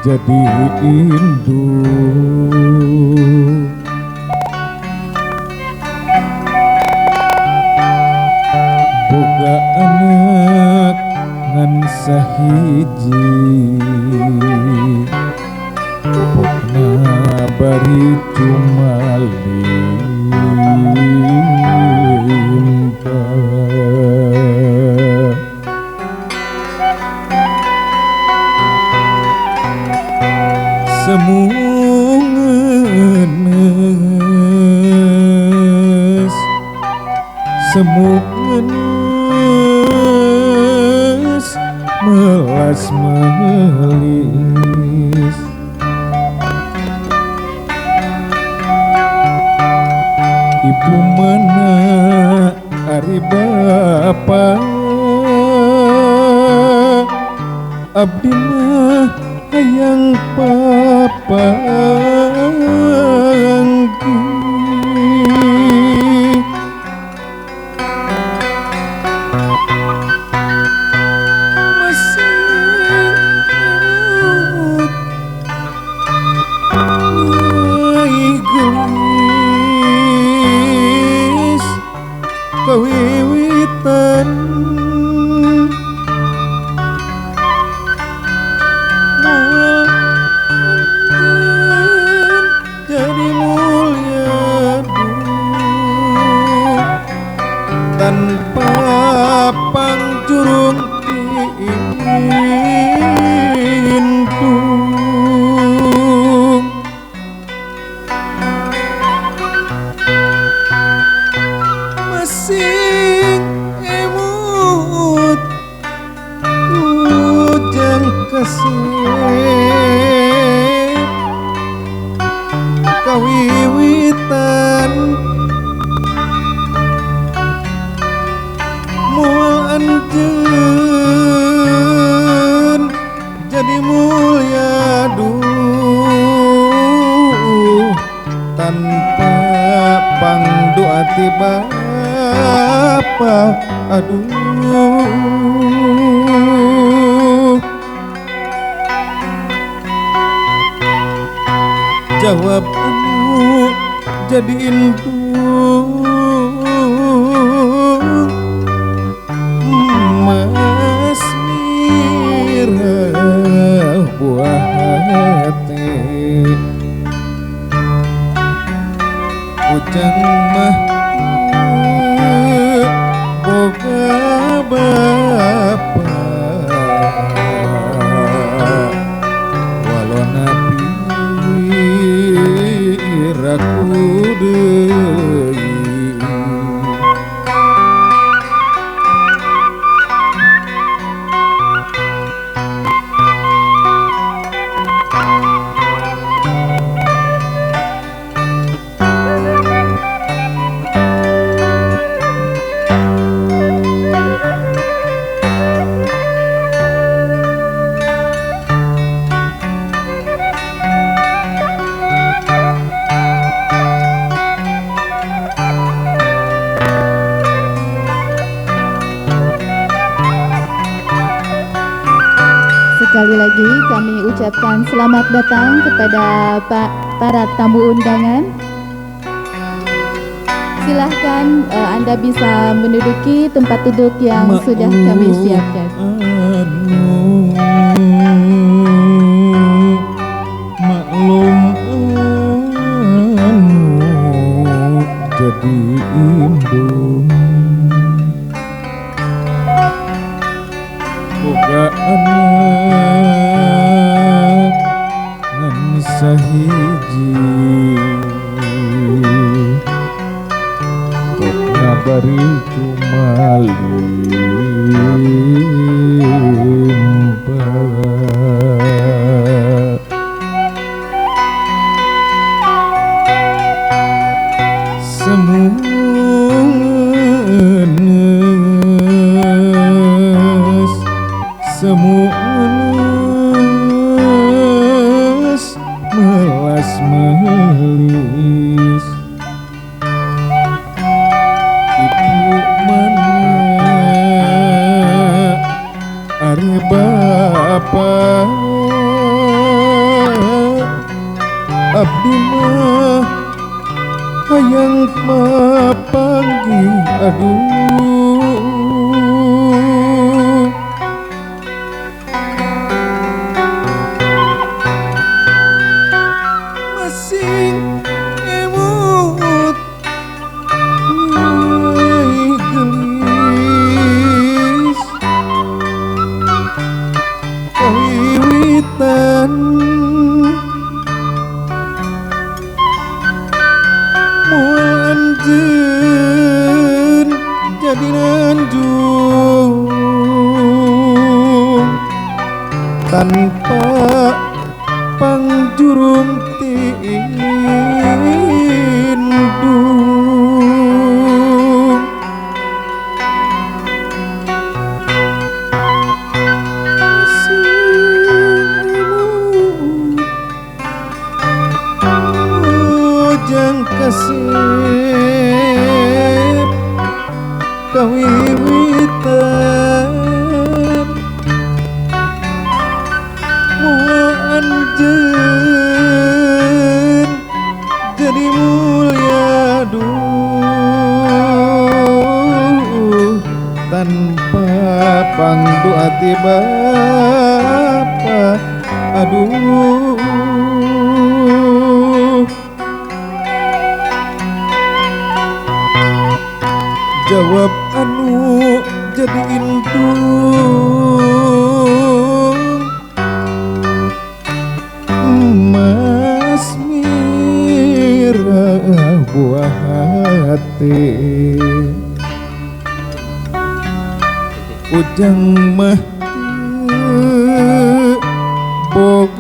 jadi induk boga anak ngan sahiji pokna bari cumalimpa semungenes semungenes melas melis ibu mana ari bapa abdi mah hayang papa kawiwitan jadi mulia tanpa pangjurung diintung masing emut ujang kasih kawiwitan mual anjeun jadi mulia duh tanpa pangdoa tiba apa aduh jawab jadi induk mas mirah buah hati ujang mah boga bapa walau nabi raku deui Sekali lagi kami ucapkan selamat datang kepada para tamu undangan. Silahkan Anda bisa menduduki tempat duduk yang sudah kami siapkan. Maklum jadi indung boga anak ngan sahiji pokna bari cumalimpa semungenes semungenes melas melis ibu mana ari bapa panggih aduh masing emut nyai gelis kawiwitan anjeun jadi nanjung tanpa pangjurung tindung ujang kasih kawiwitan mua anjeun jadi mulia duh tanpa pangdu ati bapa aduh jawab anu jadi indung Mas Mira buah hati ujang mah bok